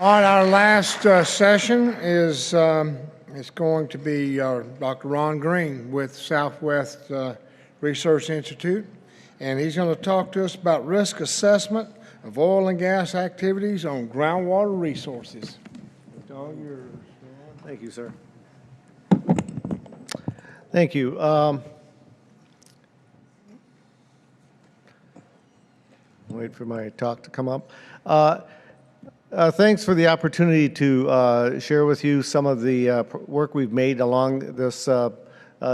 All right, our last session is going to be Dr. Ron Green with Southwest Research Institute, and he's going to talk to us about risk assessment of oil and gas activities on groundwater resources. It's all yours. Thank you, sir. Thank you. Wait for my talk to come up. Thanks for the opportunity to share with you some of the work we've made along this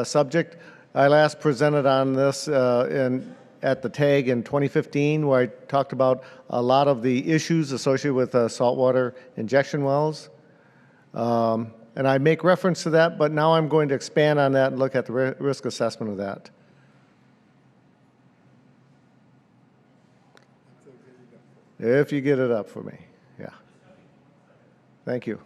subject. I last presented on this at the TAG in 2015, where I talked about a lot of the issues associated with saltwater injection wells. And I make reference to that, but now I'm going to expand on that and look at the risk assessment of that. If you get it up for me. Yeah. Thank you.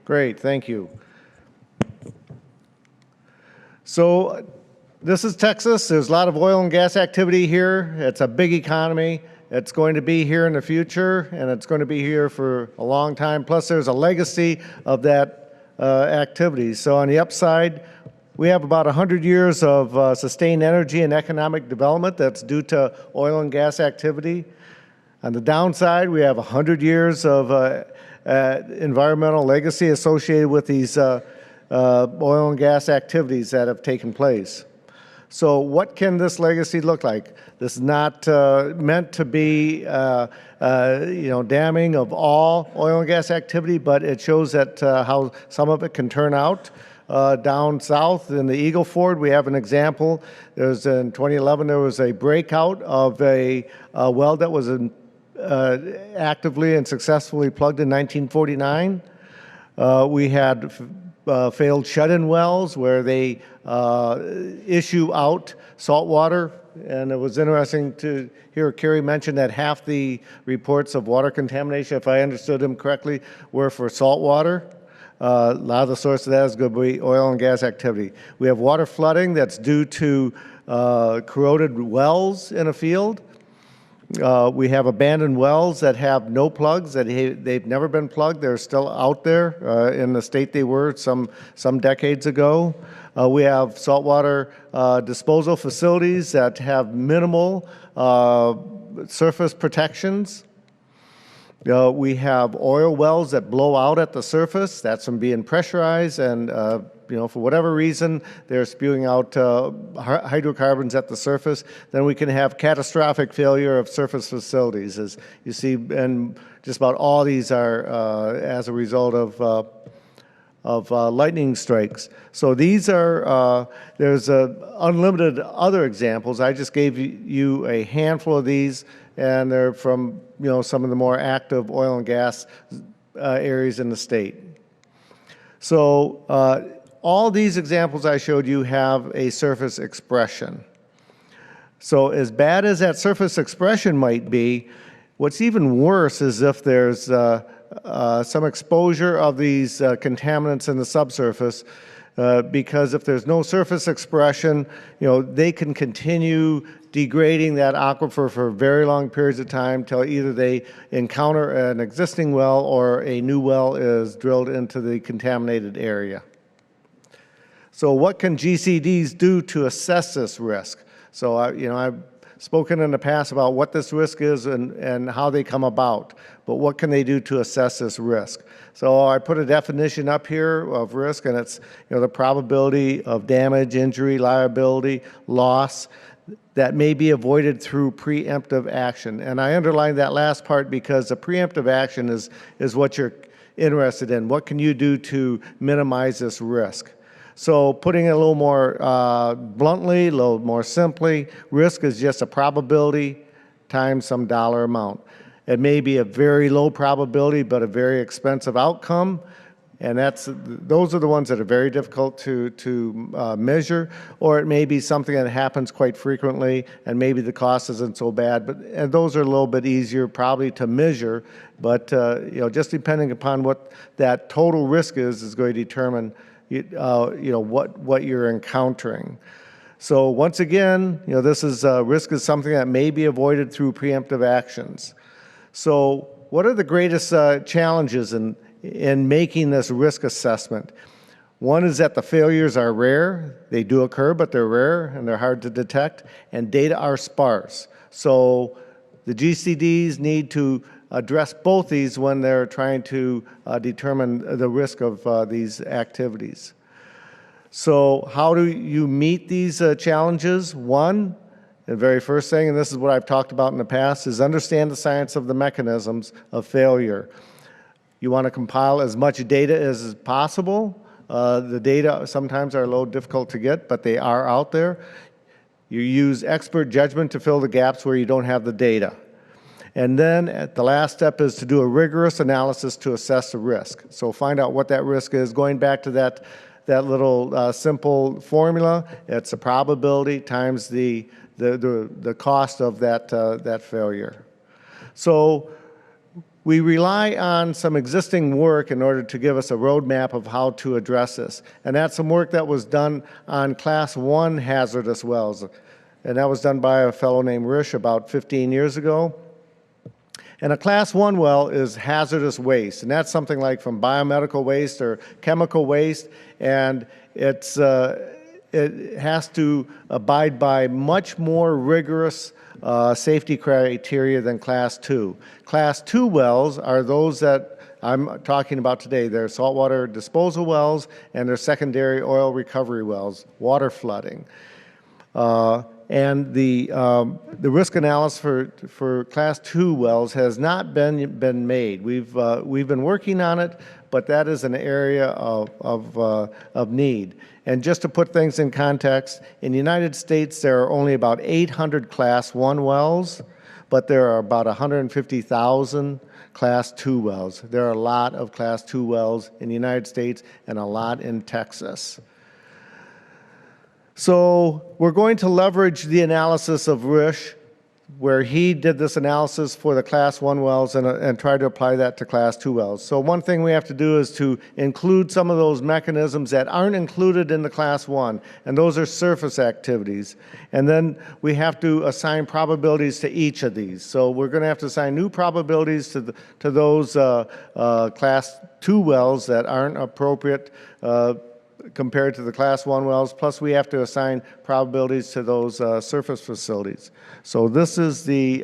Great, thank you. So this is Texas. There's a lot of oil and gas activity here. It's a big economy. It's going to be here in the future, and it's going to be here for a long time. Plus, there's a legacy of that activity. So on the upside, we have about 100 years of sustained energy and economic development that's due to oil and gas activity. On the downside, we have 100 years of environmental legacy associated with these oil and gas activities that have taken place. So what can this legacy look like? This is not meant to be damning of all oil and gas activity, but it shows that how some of it can turn out. Down south in the Eagle Ford, we have an example. In 2011, there was a breakout of a well that was actively and successfully plugged in 1949. We had failed shut-in wells where they issue out salt water, and it was interesting to hear Kerry mention that half the reports of water contamination, if I understood him correctly, were for salt water. A lot of the source of that is going to be oil and gas activity. We have water flooding that's due to corroded wells in a field. We have abandoned wells that have no plugs, that they've never been plugged. They're still out there in the state they were some decades ago. We have saltwater disposal facilities that have minimal surface protections. We have oil wells that blow out at the surface. That's from being pressurized, and for whatever reason, they're spewing out hydrocarbons at the surface. Then we can have catastrophic failure of surface facilities, as you see, and just about all these are as a result of lightning strikes. So these are, there's unlimited other examples. I just gave you a handful of these, and they're from some of the more active oil and gas areas in the state. So all these examples I showed you have a surface expression. So as bad as that surface expression might be, what's even worse is if there's some exposure of these contaminants in the subsurface, because if there's no surface expression, they can continue degrading that aquifer for very long periods of time till either they encounter an existing well or a new well is drilled into the contaminated area. So what can GCDs do to assess this risk? So I've spoken in the past about what this risk is and how they come about, but what can they do to assess this risk? So I put a definition up here of risk, and it's the probability of damage, injury, liability, loss that may be avoided through preemptive action. And I underline that last part because the preemptive action is what you're interested in. What can you do to minimize this risk? So putting it a little more bluntly, a little more simply, risk is just a probability times some dollar amount. It may be a very low probability but a very expensive outcome, And those are the ones that are very difficult to measure, or it may be something that happens quite frequently, and maybe the cost isn't so bad. And those are a little bit easier probably to measure, but just depending upon what that total risk is going to determine what you're encountering. So once again, this is risk is something that may be avoided through preemptive actions. So what are the greatest challenges in making this risk assessment? One is that the failures are rare. They do occur, but they're rare and they're hard to detect, and data are sparse. So the GCDs need to address both these when they're trying to determine the risk of these activities. So how do you meet these challenges? One, the very first thing, and this is what I've talked about in the past, is understand the science of the mechanisms of failure. You want to compile as much data as possible. The data sometimes are a little difficult to get, but they are out there. You use expert judgment to fill the gaps where you don't have the data. And then the last step is to do a rigorous analysis to assess the risk. So find out what that risk is. Going back to that little simple formula, it's a probability times the cost of that failure. So we rely on some existing work in order to give us a roadmap of how to address this. And that's some work that was done on Class 1 hazardous wells. And that was done by a fellow named Risch about 15 years ago. And a Class 1 well is hazardous waste, and that's something like from biomedical waste or chemical waste, and it has to abide by much more rigorous safety criteria than Class 2. Class 2 wells are those that I'm talking about today. They're saltwater disposal wells, and they're secondary oil recovery wells, water flooding. And the risk analysis for Class 2 wells has not been made. We've been working on it, but that is an area of need. And just to put things in context, in the United States there are only about 800 Class 1 wells, but there are about 150,000 Class 2 wells. There are a lot of Class 2 wells in the United States and a lot in Texas. So we're going to leverage the analysis of Risch, where he did this analysis for the Class 1 wells and try to apply that to Class 2 wells. So one thing we have to do is to include some of those mechanisms that aren't included in the Class 1, and those are surface activities. And then we have to assign probabilities to each of these. So we're going to have to assign new probabilities to those Class 2 wells that aren't appropriate compared to the Class 1 wells, plus we have to assign probabilities to those surface facilities. So this is the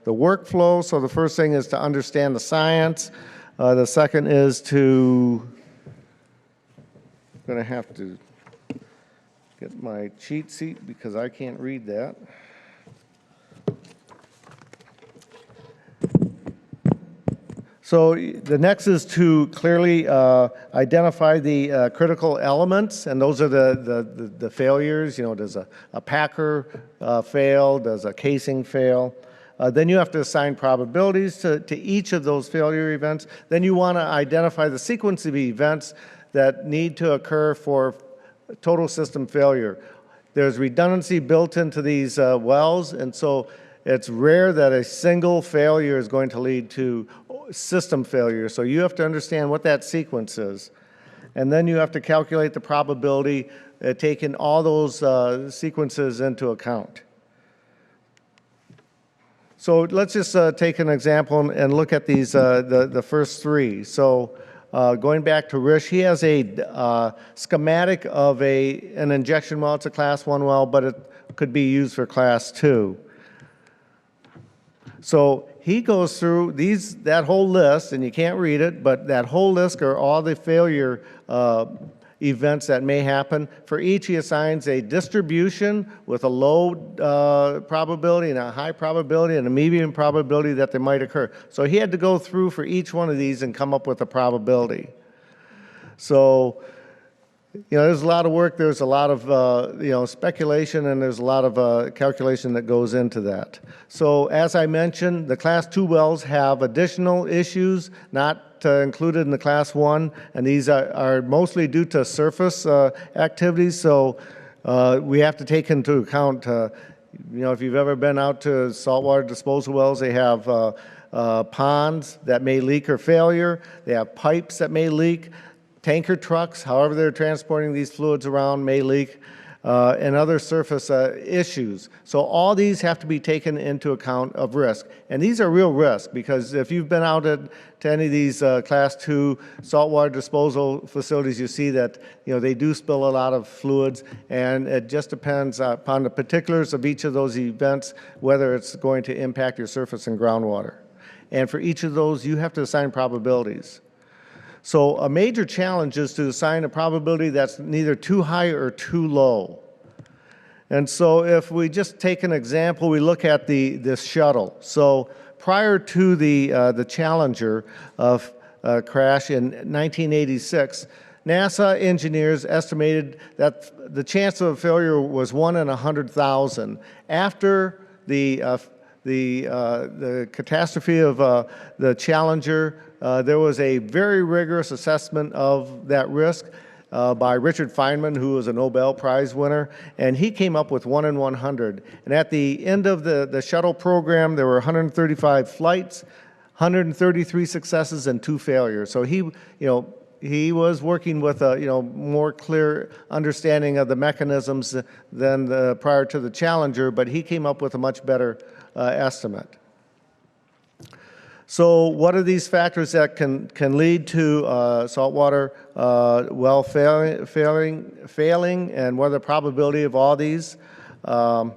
workflow. So the first thing is to understand the science. The second is I'm going to have to get my cheat sheet because I can't read that. So the next is to clearly identify the critical elements, and those are the failures. Does a packer fail? Does a casing fail? Then you have to assign probabilities to each of those failure events. Then you want to identify the sequence of events that need to occur for total system failure. There's redundancy built into these wells, and so it's rare that a single failure is going to lead to system failure. So you have to understand what that sequence is. And then you have to calculate the probability, taking all those sequences into account. So let's just take an example and look at these, the first three. So going back to Risch, he has a schematic of an injection well. It's a Class 1 well, but it could be used for Class 2. So he goes through that whole list, and you can't read it, but that whole list are all the failure events that may happen. For each, he assigns a distribution with a low probability and a high probability and a medium probability that they might occur. So he had to go through for each one of these and come up with a probability. So there's a lot of work, there's a lot of, speculation, and there's a lot of calculation that goes into that. So as I mentioned, the Class 2 wells have additional issues not included in the Class 1, and these are mostly due to surface activities. So we have to take into account, if you've ever been out to saltwater disposal wells, they have ponds that may leak or failure. They have pipes that may leak. Tanker trucks, however they're transporting these fluids around, may leak, and other surface issues. So all these have to be taken into account of risk. And these are real risks, because if you've been out to any of these Class 2 saltwater disposal facilities, you see that they do spill a lot of fluids, and it just depends upon the particulars of each of those events whether it's going to impact your surface and groundwater. And for each of those, you have to assign probabilities. So a major challenge is to assign a probability that's neither too high or too low. And so if we just take an example, we look at this shuttle. So prior to the Challenger crash in 1986, NASA engineers estimated that the chance of failure was 1 in 100,000. After the catastrophe of the Challenger, there was a very rigorous assessment of that risk by Richard Feynman, who was a Nobel Prize winner, and he came up with 1 in 100. And at the end of the shuttle program, there were 135 flights, 133 successes, and 2 failures. So he was working with a more clear understanding of the mechanisms than prior to the Challenger, but he came up with a much better estimate. So what are these factors that can lead to saltwater well failing, and what are the probability of all these? So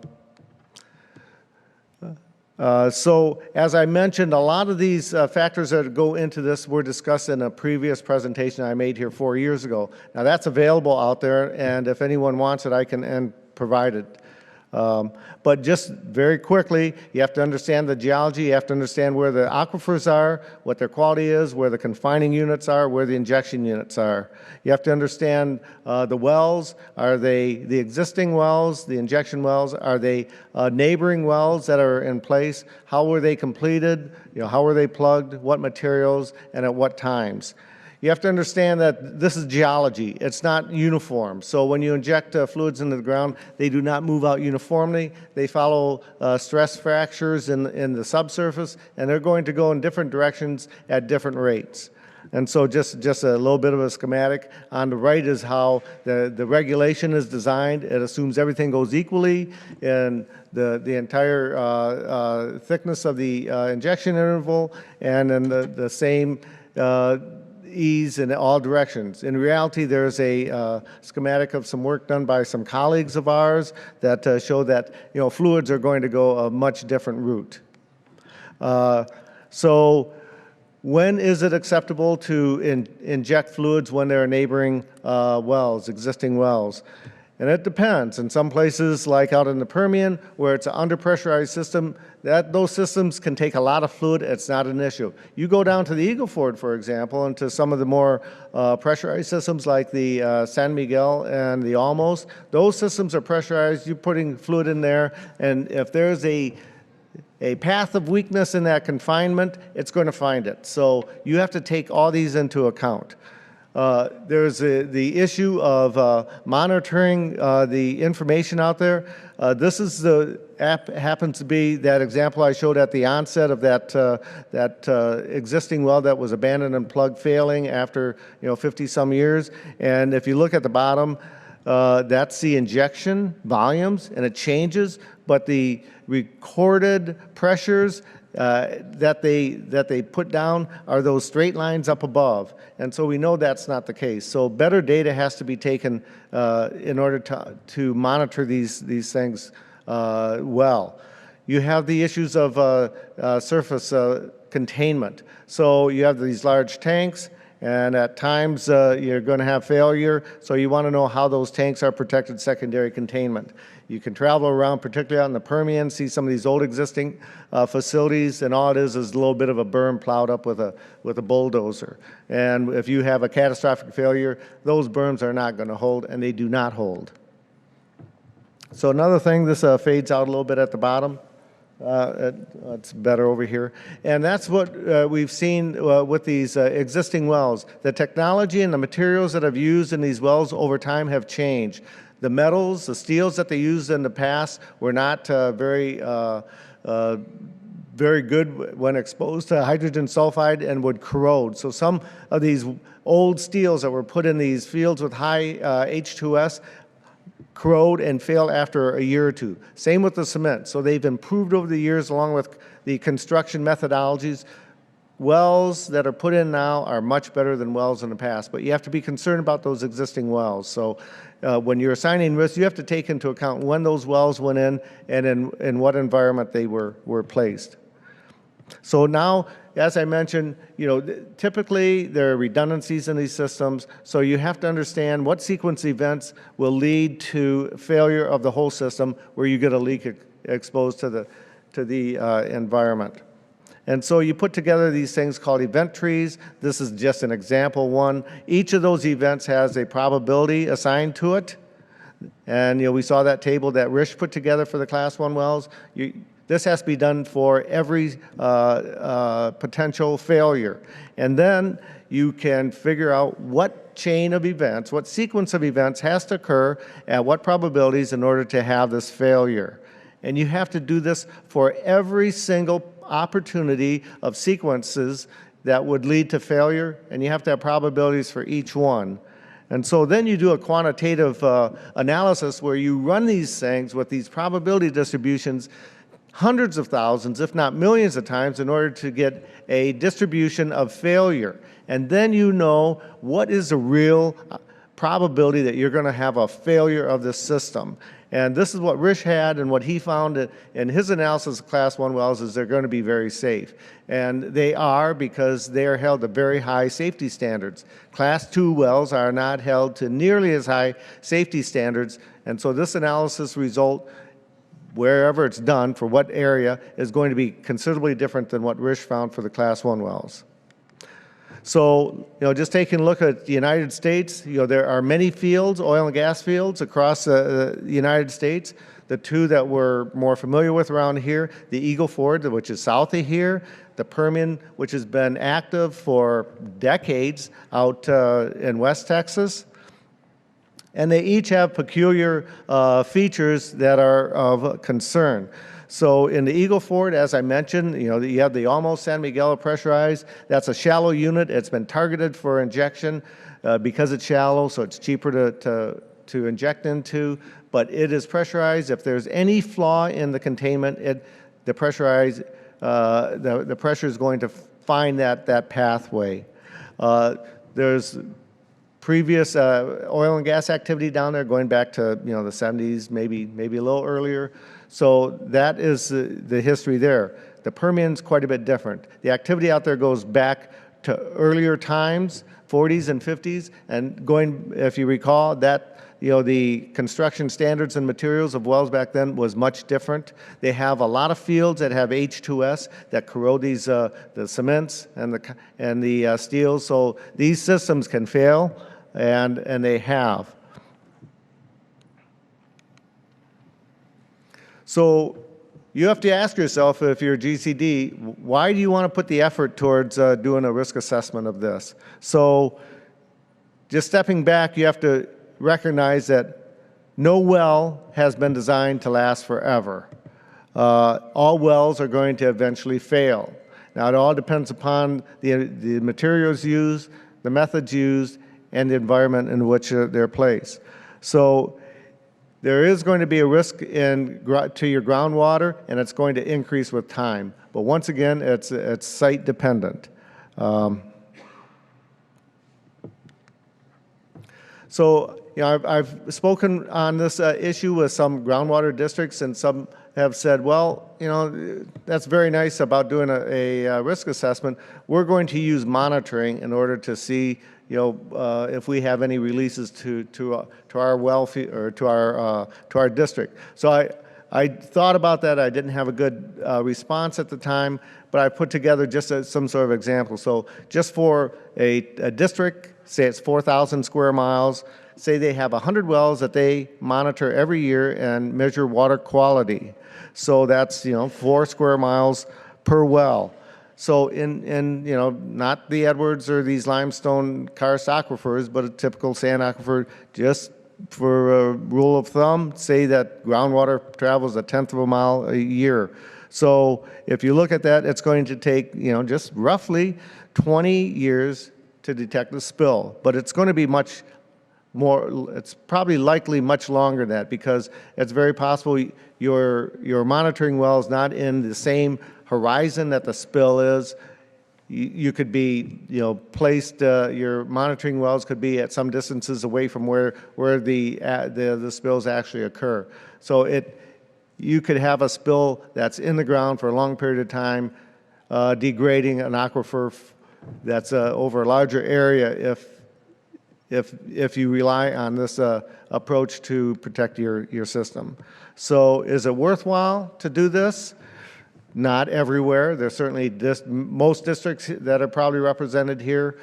as I mentioned, a lot of these factors that go into this were discussed in a previous presentation I made here 4 years ago. Now that's available out there, and if anyone wants it, I can provide it. But just very quickly, you have to understand the geology, you have to understand where the aquifers are, what their quality is, where the confining units are, where the injection units are. You have to understand the wells. Are they the existing wells, the injection wells? Are they neighboring wells that are in place? How were they completed? How were they plugged? What materials and at what times? You have to understand that this is geology. It's not uniform. So when you inject fluids into the ground, they do not move out uniformly. They follow stress fractures in the subsurface, and they're going to go in different directions at different rates. And so just a little bit of a schematic. On the right is how the regulation is designed. It assumes everything goes equally in the entire thickness of the injection interval, and in the same ease in all directions. In reality, there's a schematic of some work done by some colleagues of ours that show that fluids are going to go a much different route. So when is it acceptable to inject fluids when there are neighboring wells, existing wells? And it depends. In some places, like out in the Permian, where it's an underpressurized system, those systems can take a lot of fluid. It's not an issue. You go down to the Eagle Ford, for example, and to some of the more pressurized systems like the San Miguel and the Almos. Those systems are pressurized. You're putting fluid in there, and if there's a path of weakness in that confinement, it's going to find it. So you have to take all these into account. There's the issue of monitoring the information out there. This is happens to be that example I showed at the onset of that existing well that was abandoned and plugged failing after 50-some years. And if you look at the bottom, that's the injection volumes, and it changes, but the recorded pressures that they put down are those straight lines up above. And so we know that's not the case. So better data has to be taken in order to monitor these things well. You have the issues of surface containment. So you have these large tanks, and at times you're going to have failure, so you want to know how those tanks are protected, secondary containment. You can travel around, particularly out in the Permian, see some of these old existing facilities, and all it is a little bit of a berm plowed up with a bulldozer. And if you have a catastrophic failure, those berms are not going to hold, and they do not hold. So another thing, this fades out a little bit at the bottom. It's better over here. And that's what we've seen with these existing wells. The technology and the materials that have used in these wells over time have changed. The metals, the steels that they used in the past were not very good when exposed to hydrogen sulfide and would corrode. So some of these old steels that were put in these fields with high H2S corrode and fail after a year or two. Same with the cement. So they've improved over the years along with the construction methodologies. Wells that are put in now are much better than wells in the past, but you have to be concerned about those existing wells. So when you're assigning risk, you have to take into account when those wells went in and in what environment they were placed. So now, as I mentioned, typically there are redundancies in these systems, so you have to understand what sequence events will lead to failure of the whole system where you get a leak exposed to the environment. And so you put together these things called event trees. This is just an example one. Each of those events has a probability assigned to it. And we saw that table that Rich put together for the Class 1 wells. This has to be done for every potential failure. And then you can figure out what chain of events, what sequence of events has to occur at what probabilities in order to have this failure. And you have to do this for every single opportunity of sequences that would lead to failure, and you have to have probabilities for each one. And so then you do a quantitative analysis where you run these things with these probability distributions hundreds of thousands, if not millions of times, in order to get a distribution of failure. And then you know what is the real probability that you're going to have a failure of this system. And this is what Rich had, and what he found in his analysis of Class 1 wells is they're going to be very safe. And they are, because they are held to very high safety standards. Class 2 wells are not held to nearly as high safety standards, and so this analysis result, wherever it's done, for what area, is going to be considerably different than what Rich found for the Class 1 wells. So, just taking a look at the United States, there are many fields, oil and gas fields across the United States. The two that we're more familiar with around here, the Eagle Ford, which is south of here, the Permian, which has been active for decades out in West Texas. And they each have peculiar features that are of concern. So in the Eagle Ford, as I mentioned, you have the almost San Miguel pressurized. That's a shallow unit. It's been targeted for injection because it's shallow, so it's cheaper to inject into. But it is pressurized. If there's any flaw in the containment, the pressure is going to find that pathway. There's previous oil and gas activity down there going back to the 70s, maybe a little earlier. So that is the history there. The Permian's quite a bit different. The activity out there goes back to earlier times, 40s and 50s, and going, if you recall, that the construction standards and materials of wells back then was much different. They have a lot of fields that have H2S that corrode these the cements and the steels. So these systems can fail, and they have. So you have to ask yourself, if you're a GCD, why do you want to put the effort towards doing a risk assessment of this? So just stepping back, you have to recognize that no well has been designed to last forever. All wells are going to eventually fail. Now, it all depends upon the materials used, the methods used, and the environment in which they're placed. So there is going to be a risk to your groundwater, and it's going to increase with time. But once again, it's site dependent. So I've spoken on this issue with some groundwater districts, and some have said, well, you know, that's very nice about doing a risk assessment. We're going to use monitoring in order to see, you know, if we have any releases to our or to our district. So I thought about that. I didn't have a good response at the time, but I put together just some sort of example. So just for a district, say it's 4,000 square miles, say they have 100 wells that they monitor every year and measure water quality. So that's, you know, 4 square miles per well. So in you know, not the Edwards or these limestone karst aquifers, but a typical sand aquifer, just for a rule of thumb, say that groundwater travels 1/10 of a mile a year. So if you look at that, it's going to take, you know, just roughly 20 years to detect a spill, but it's going to be much more, it's probably likely much longer than that, because it's very possible your monitoring well is not in the same horizon that the spill is. You could be, you know, placed, your monitoring wells could be at some distances away from where the spills actually occur. So you could have a spill that's in the ground for a long period of time, degrading an aquifer that's over a larger area if you rely on this approach to protect your system. So is it worthwhile to do this? Not everywhere. There's certainly most districts that are probably represented here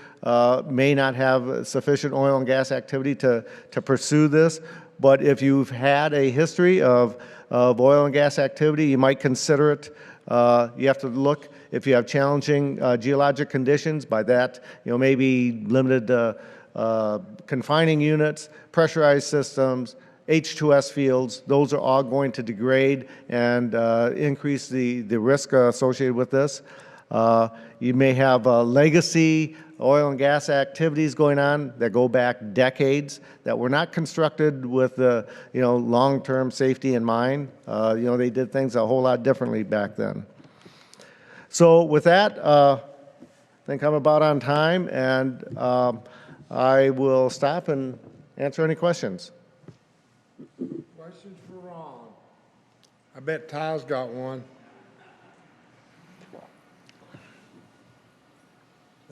may not have sufficient oil and gas activity to pursue this. But if you've had a history of oil and gas activity, you might consider it. You have to look if you have challenging geologic conditions. By that, you know, maybe limited confining units, pressurized systems, H2S fields. Those are all going to degrade and increase the risk associated with this. You may have legacy oil and gas activities going on that go back decades that were not constructed with the, you know, long-term safety in mind. You know, they did things a whole lot differently back then. So with that, I think I'm about on time, and I will stop and answer any questions. Questions for Ron? I bet Ty's got one.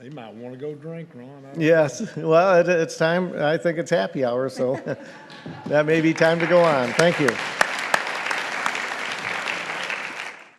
He might want to go drink, Ron. I don't Yes, well, it's time. I think it's happy hour, so that may be time to go on. Thank you.